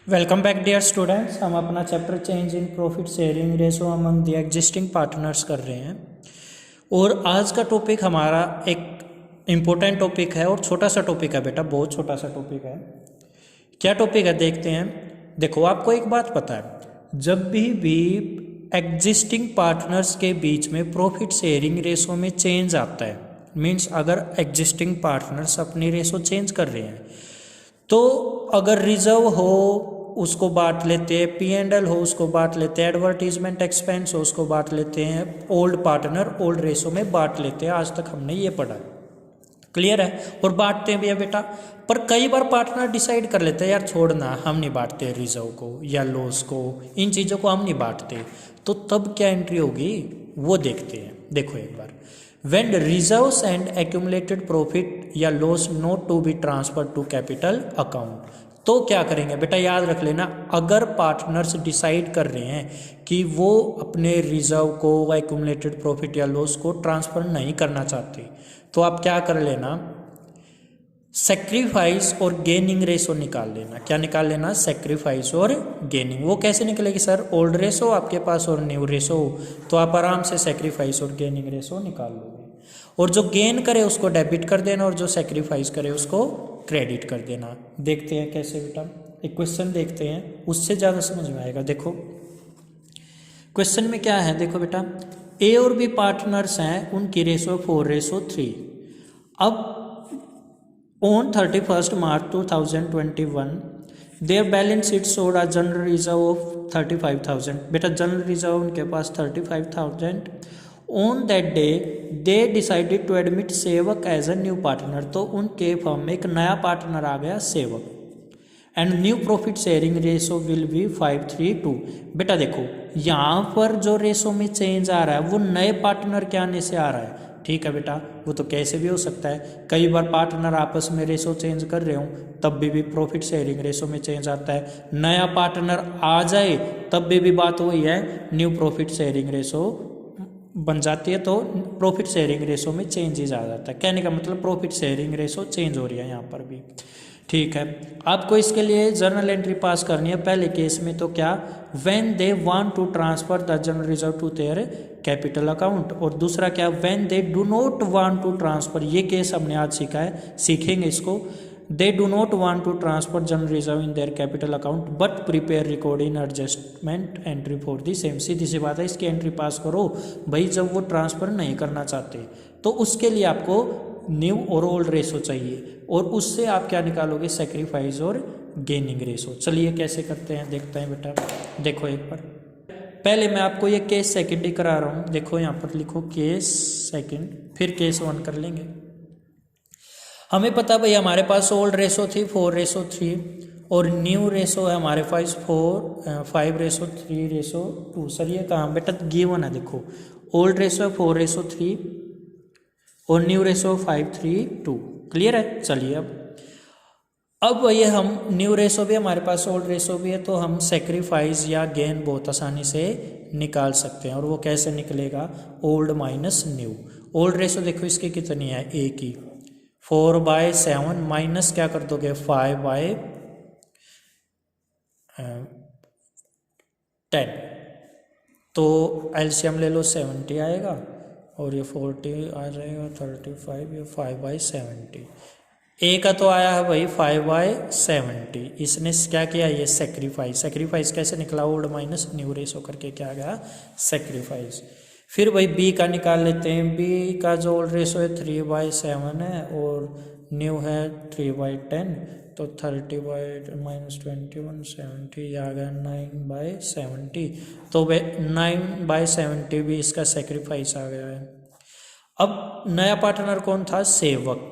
Welcome back dear students. हम अपना chapter change in profit sharing ratio among the existing partners कर रहे हैं और आज का टॉपिक हमारा एक इम्पोर्टेंट टॉपिक है और छोटा सा टॉपिक है बेटा, बहुत छोटा सा टॉपिक है। क्या टॉपिक है देखते हैं। देखो, आपको एक बात पता है, जब भी एग्जिस्टिंग पार्टनर्स के बीच में प्रॉफिट शेयरिंग रेशो में चेंज आता है, मीन्स अगर एग्जिस्टिंग पार्टनर्स अपनी रेशो चेंज कर रहे हैं तो अगर रिजर्व हो उसको बांट लेते हैं, P&L हो उसको बांट लेते हैं, एडवर्टीजमेंट एक्सपेंस हो उसको बांट लेते हैं, ओल्ड पार्टनर ओल्ड रेशो में बांट लेते हैं। आज तक हमने ये पढ़ा, क्लियर है। और बांटते हैं भैया बेटा, पर कई बार पार्टनर डिसाइड कर लेते हैं यार छोड़ना, हम नहीं बांटते रिजर्व को या लॉस को, इन चीज़ों को हम नहीं बांटते, तो तब क्या एंट्री होगी वो देखते हैं। देखो एक बार, when reserves and accumulated profit या loss not to be transferred to capital account, तो क्या करेंगे बेटा, याद रख लेना, अगर पार्टनर्स डिसाइड कर रहे हैं कि वो अपने रिजर्व को एक्यूमुलेटेड प्रॉफिट या लॉस को ट्रांसफर नहीं करना चाहते, तो आप क्या कर लेना, सेक्रीफाइस और गेनिंग रेशो निकाल लेना। क्या निकाल लेना? सेक्रीफाइस और गेनिंग। वो कैसे निकलेगी सर? ओल्ड रेशो आपके पास और न्यू रेशो, तो आप आराम से सेक्रीफाइस और गेनिंग रेशो निकाल लोगे। और जो गेन करे उसको डेबिट कर देना और जो सेक्रीफाइस करे उसको क्रेडिट कर देना। देखते हैं कैसे बेटा, एक क्वेश्चन देखते हैं, उससे ज़्यादा समझ में आएगा। देखो क्वेश्चन में क्या है, देखो बेटा, ए और बी पार्टनर्स हैं, उनकी रेशो 4:3। अब on 31st March 2021 their balance sheet showed a general reserve of 35,000। बेटा जनरल रिजर्व उनके पास 35,000। on that day they decided to admit सेवक as a new partner, तो उनके फर्म में एक नया पार्टनर आ गया सेवक। And new profit sharing ratio will be 5:3:2। बेटा देखो यहाँ पर जो रेशो में चेंज आ रहा है वो नए पार्टनर के आने से आ रहा है, ठीक है बेटा। वो तो कैसे भी हो सकता है, कई बार पार्टनर आपस में रेशो चेंज कर रहे हो तब भी प्रॉफिट शेयरिंग रेशो में चेंज आता है। नया पार्टनर आ जाए तब भी बात वही है, न्यू प्रॉफिट शेयरिंग रेशो बन जाती है, तो प्रॉफिट शेयरिंग रेशो में चेंजेस आ जाता है। कहने का मतलब प्रॉफिट शेयरिंग रेशो चेंज हो रही है यहाँ पर भी, ठीक है। आपको इसके लिए जर्नल एंट्री पास करनी है। पहले केस में तो क्या, when they want to transfer the general reserve to their capital account, और दूसरा क्या, when they do not want to transfer. ये केस हमने आज सीखा है, सीखेंगे इसको। They do not want to transfer general reserve in their capital account but prepare record in adjustment entry for the same. सीधी सी बात है, इसकी एंट्री पास करो भाई। जब वो ट्रांसफर नहीं करना चाहते तो उसके लिए आपको न्यू और ओल्ड रेशो चाहिए, और उससे आप क्या निकालोगे, सेक्रीफाइस और गेनिंग रेशो। चलिए कैसे करते हैं देखते हैं बेटा। देखो एक बार, पहले मैं आपको ये केस सेकंड ही करा रहा हूँ। देखो यहाँ पर लिखो केस सेकंड, फिर केस 1 कर लेंगे। हमें पता भाई हमारे पास ओल्ड रेशो थी 4:3 और न्यू रेशो है हमारे पास 5:3:2। सर ये कहाँ बेटा, गिवन है। देखो ओल्ड रेशो है 4:3 और न्यू रेशो 5:3:2, क्लियर है। चलिए अब ये हम न्यू रेशो भी हमारे पास, ओल्ड रेशो भी है, तो हम सेक्रीफाइस या गेन बहुत आसानी से निकाल सकते हैं। और वो कैसे निकलेगा, old minus new. Old ratio देखो इसकी कितनी है, ए की 4/7 माइनस क्या कर दोगे 5/10, तो एलसीएम ले लो 70 आएगा और ये 40 आ जाएगा 35, ये 5/70। ए का तो आया है भाई 5/70। इसने क्या किया, ये सेक्रीफाइस। सेक्रीफाइस कैसे निकला, ओल्ड माइनस न्यू रेशो करके क्या गया, सेक्रीफाइस। फिर भाई बी का निकाल लेते हैं। बी का जो ओल्ड रेशो है 3/7 है और न्यू है 3/10, तो 30/-21 70 आ गया 9/70, तो 9/70 भी इसका सेक्रीफाइस आ गया है। अब नया पार्टनर कौन था, सेवक।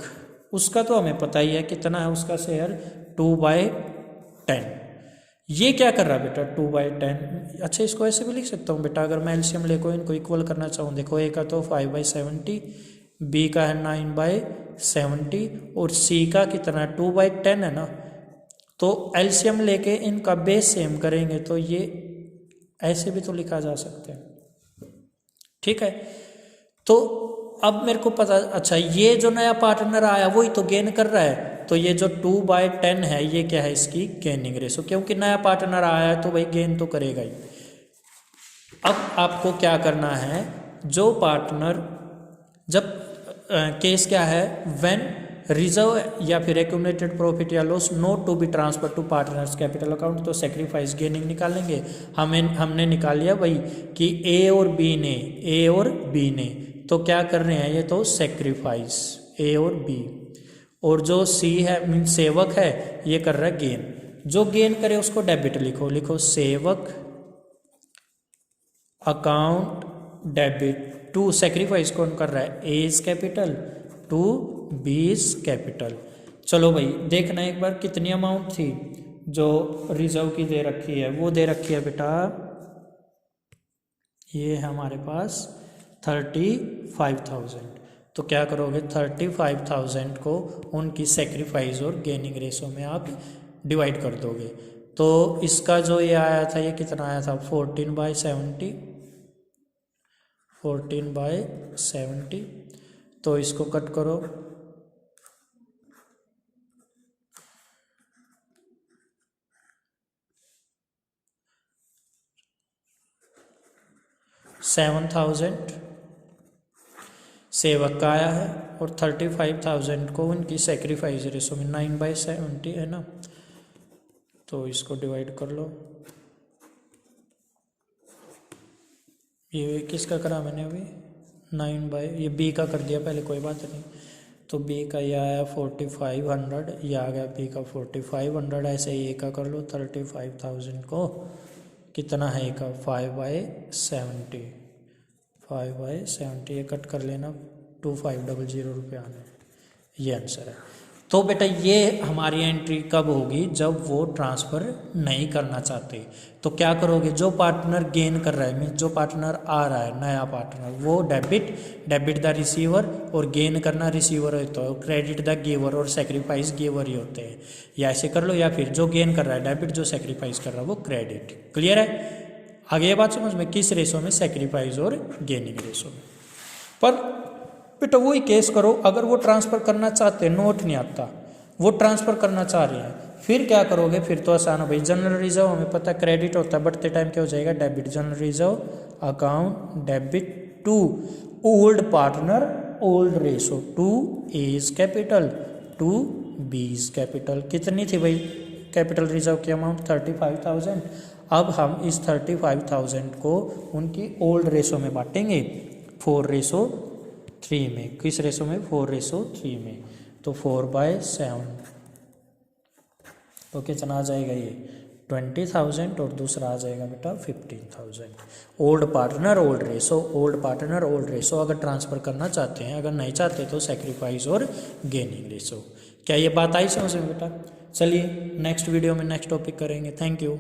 उसका तो हमें पता ही है कितना है उसका शेयर, 2/10। ये क्या कर रहा है बेटा, 2/10। अच्छा इसको ऐसे भी लिख सकता हूँ बेटा, अगर मैं एलसीएम लेको इनको इक्वल करना चाहूँ। देखो ए का तो 5/70, बी का है 9/70 और सी का कितना है 2/10 है ना, तो एलसीएम लेके इनका बेस सेम करेंगे तो ये ऐसे भी तो लिखा जा सकता है, ठीक है। तो अब मेरे को पता, अच्छा ये जो नया पार्टनर आया वही तो गेन कर रहा है, तो ये जो 2/10 है ये क्या है इसकी गेनिंग रेशो, क्योंकि नया पार्टनर आया है तो भाई गेन तो करेगा ही। अब आपको क्या करना है, जो पार्टनर जब केस क्या है, व्हेन रिजर्व या फिर एक्यूमुलेटेड प्रॉफिट या loss not to be transfer to partners capital account, तो सेक्रीफाइस गेनिंग निकालेंगे। हमने निकाल लिया भाई कि ए और बी ने तो क्या कर रहे हैं, ये तो सेक्रीफाइस ए और बी, और जो सी है मीन सेवक है ये कर रहा है गेन। जो गेन करे उसको डेबिट लिखो सेवक अकाउंट डेबिट टू, सेक्रीफाइस कौन कर रहा है, A is capital to B is capital. चलो भाई देखना एक बार कितनी अमाउंट थी जो रिजर्व की दे रखी है, वो दे रखी है बेटा, ये है हमारे पास 35,000। तो क्या करोगे, 35,000 को उनकी सेक्रीफाइस और गेनिंग रेशो में आप डिवाइड कर दोगे। तो इसका जो ये आया था, ये कितना आया था, 14/70, 14/70। तो इसको कट करो, 7,000 सेवक का आया है और 35,000 को उनकी सेक्रीफाइस रेशो में 9/70 है ना, तो इसको डिवाइड कर लो। ये किसका करा मैंने अभी, 9 ये बी का कर दिया पहले, कोई बात नहीं। तो बी का ये आया 4,500, ये आ गया बी का 4,500। ऐसे ही ए का कर लो, 35,000 को कितना है ए का, 5/70, 5/70 ये कट कर लेना, 2,500 रुपये आने, ये आंसर है। तो बेटा ये हमारी एंट्री कब होगी, जब वो ट्रांसफ़र नहीं करना चाहते। तो क्या करोगे, जो पार्टनर गेन कर रहा है मीन जो पार्टनर आ रहा है नया पार्टनर, वो डेबिट द रिसीवर, और गेन करना रिसीवर होता है, क्रेडिट द गिवर और सेक्रीफाइस गिवर ही होते हैं। या ऐसे कर लो, या फिर जो गेन कर रहा है डेबिट, जो सेक्रीफाइस कर रहा है वो क्रेडिट। क्लियर है, आगे ये बात समझ में, किस रेशो में, सेक्रीफाइस और गेनिंग रेशो में। पर बेटा वही केस करो, अगर वो ट्रांसफ़र करना चाहते हैं, नोट नहीं आता, वो ट्रांसफ़र करना चाह रहे हैं, फिर क्या करोगे, फिर तो आसान है भाई। जनरल रिजर्व हमें पता है क्रेडिट होता है, बढ़ते टाइम क्या हो जाएगा, debit. General reserve account debit to old partner old ratio, to A is capital to B is capital. कितनी थी भाई कैपिटल रिजर्व की अमाउंट, 35,000। अब हम इस 35,000 को उनकी ओल्ड रेशो में बांटेंगे, 4:3 में। किस रेशो में, 4:3 में। तो 4/7, तो कितना आ जाएगा ये, 20,000, और दूसरा आ जाएगा बेटा 15,000। Old partner old ratio, old partner old ratio अगर ट्रांसफ़र करना चाहते हैं, अगर नहीं चाहते तो सेक्रीफाइस और गेनिंग रेशो। क्या ये बात आई समझ में बेटा? चलिए नेक्स्ट वीडियो में नेक्स्ट टॉपिक करेंगे। Thank you.